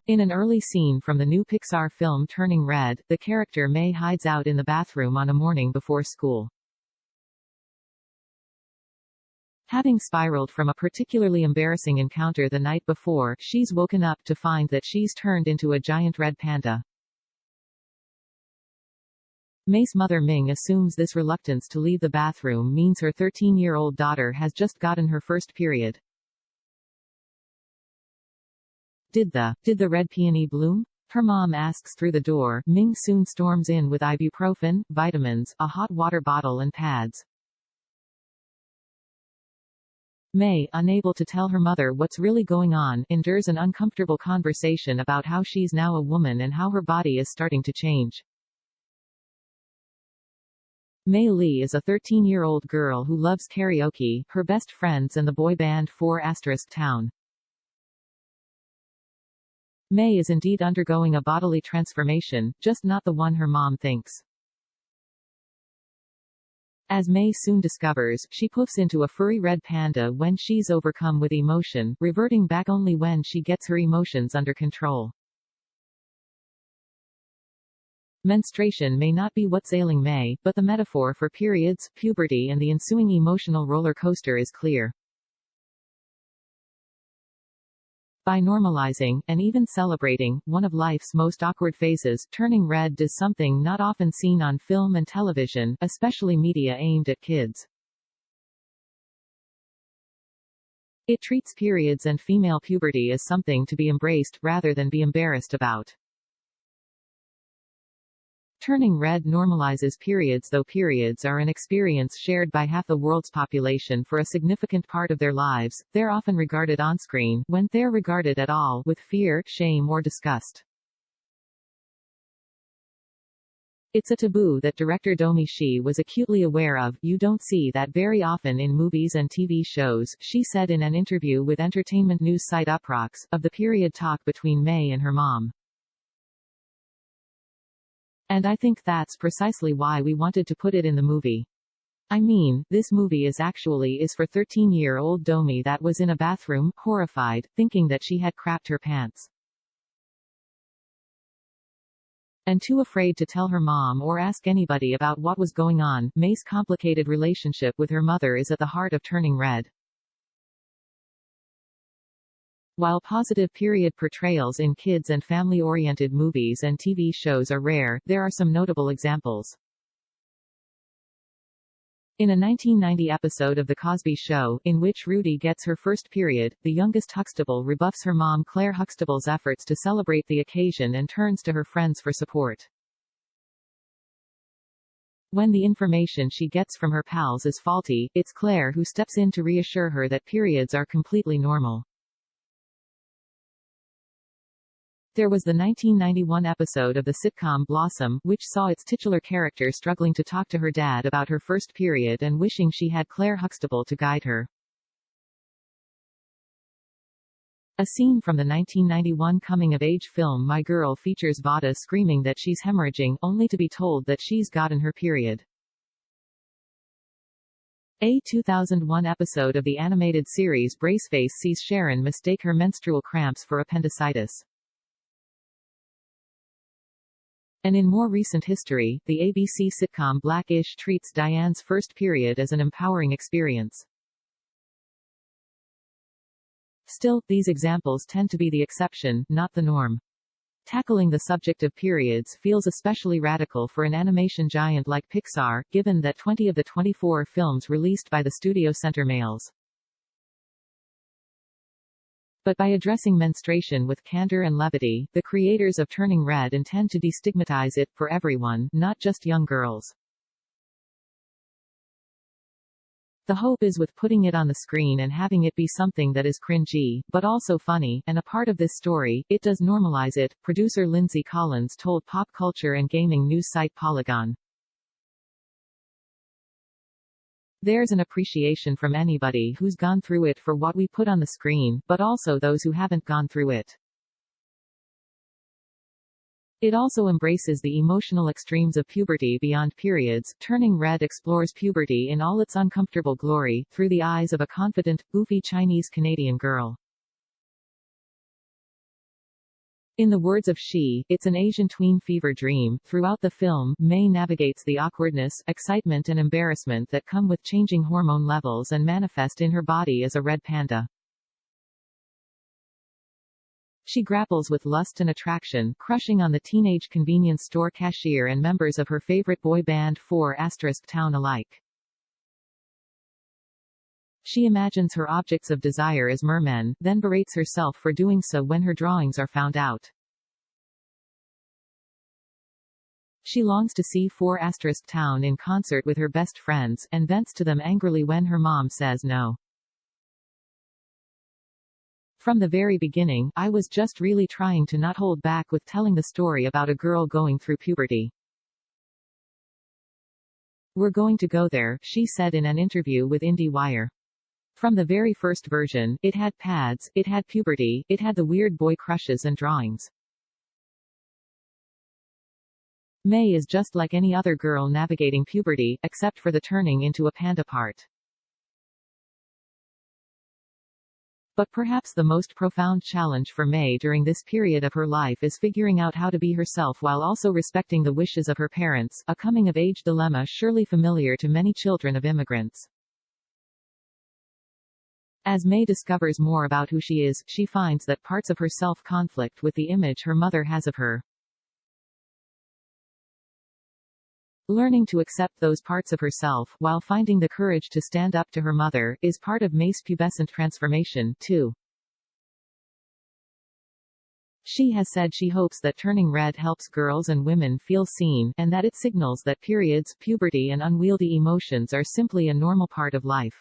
In an early scene from the new Pixar film Turning Red, the character Mei hides out in the bathroom on a morning before school. Having spiraled from a particularly embarrassing encounter the night before, she's woken up to find that she's turned into a giant red panda. Mei's mother Ming assumes this reluctance to leave the bathroom means her 13-year-old daughter has just gotten her first period. Did the red peony bloom? Her mom asks through the door. Ming soon storms in with ibuprofen, vitamins, a hot water bottle and pads. Mei, unable to tell her mother what's really going on, endures an uncomfortable conversation about how she's now a woman and how her body is starting to change. Mei Li is a 13-year-old girl who loves karaoke, her best friends and the boy band 4*Town. Mei is indeed undergoing a bodily transformation, just not the one her mom thinks. As Mei soon discovers, she poofs into a furry red panda when she's overcome with emotion, reverting back only when she gets her emotions under control. Menstruation may not be what's ailing Mei, but the metaphor for periods, puberty and the ensuing emotional roller coaster is clear. By normalizing, and even celebrating, one of life's most awkward phases, turning red is something not often seen on film and television, especially media aimed at kids. It treats periods and female puberty as something to be embraced, rather than be embarrassed about. Turning red normalizes periods. Though periods are an experience shared by half the world's population for a significant part of their lives, they're often regarded on-screen, when they're regarded at all, with fear, shame or disgust. It's a taboo that director Domee Shi was acutely aware of. You don't see that very often in movies and TV shows, she said in an interview with entertainment news site Uproxx, of the period talk between Mei and her mom. And I think that's precisely why we wanted to put it in the movie. I mean, this movie is for 13-year-old Domee that was in a bathroom, horrified, thinking that she had crapped her pants. And too afraid to tell her mom or ask anybody about what was going on. Mei's complicated relationship with her mother is at the heart of Turning Red. While positive period portrayals in kids and family-oriented movies and TV shows are rare, there are some notable examples. In a 1990 episode of The Cosby Show, in which Rudy gets her first period, the youngest Huxtable rebuffs her mom Clair Huxtable's efforts to celebrate the occasion and turns to her friends for support. When the information she gets from her pals is faulty, it's Claire who steps in to reassure her that periods are completely normal. There was the 1991 episode of the sitcom Blossom, which saw its titular character struggling to talk to her dad about her first period and wishing she had Clair Huxtable to guide her. A scene from the 1991 coming-of-age film My Girl features Vada screaming that she's hemorrhaging, only to be told that she's gotten her period. A 2001 episode of the animated series Braceface sees Sharon mistake her menstrual cramps for appendicitis. And in more recent history, the ABC sitcom Black-ish treats Diane's first period as an empowering experience. Still, these examples tend to be the exception, not the norm. Tackling the subject of periods feels especially radical for an animation giant like Pixar, given that 20 of the 24 films released by the studio center males. But by addressing menstruation with candor and levity, the creators of Turning Red intend to destigmatize it, for everyone, not just young girls. The hope is with putting it on the screen and having it be something that is cringy, but also funny, and a part of this story. It does normalize it, producer Lindsay Collins told pop culture and gaming news site Polygon. There's an appreciation from anybody who's gone through it for what we put on the screen, but also those who haven't gone through it. It also embraces the emotional extremes of puberty beyond periods. Turning Red explores puberty in all its uncomfortable glory, through the eyes of a confident, goofy Chinese-Canadian girl. In the words of Shi, it's an Asian tween fever dream. Throughout the film, Mei navigates the awkwardness, excitement and embarrassment that come with changing hormone levels and manifest in her body as a red panda. She grapples with lust and attraction, crushing on the teenage convenience store cashier and members of her favorite boy band 4*Town alike. She imagines her objects of desire as mermen, then berates herself for doing so when her drawings are found out. She longs to see 4*Town in concert with her best friends, and vents to them angrily when her mom says no. From the very beginning, I was just really trying to not hold back with telling the story about a girl going through puberty. We're going to go there, she said in an interview with IndieWire. From the very first version, it had pads, it had puberty, it had the weird boy crushes and drawings. Mei is just like any other girl navigating puberty, except for the turning into a panda part. But perhaps the most profound challenge for Mei during this period of her life is figuring out how to be herself while also respecting the wishes of her parents, a coming-of-age dilemma surely familiar to many children of immigrants. As Mei discovers more about who she is, she finds that parts of herself conflict with the image her mother has of her. Learning to accept those parts of herself, while finding the courage to stand up to her mother, is part of Mei's pubescent transformation, too. She has said she hopes that turning red helps girls and women feel seen, and that it signals that periods, puberty and unwieldy emotions are simply a normal part of life.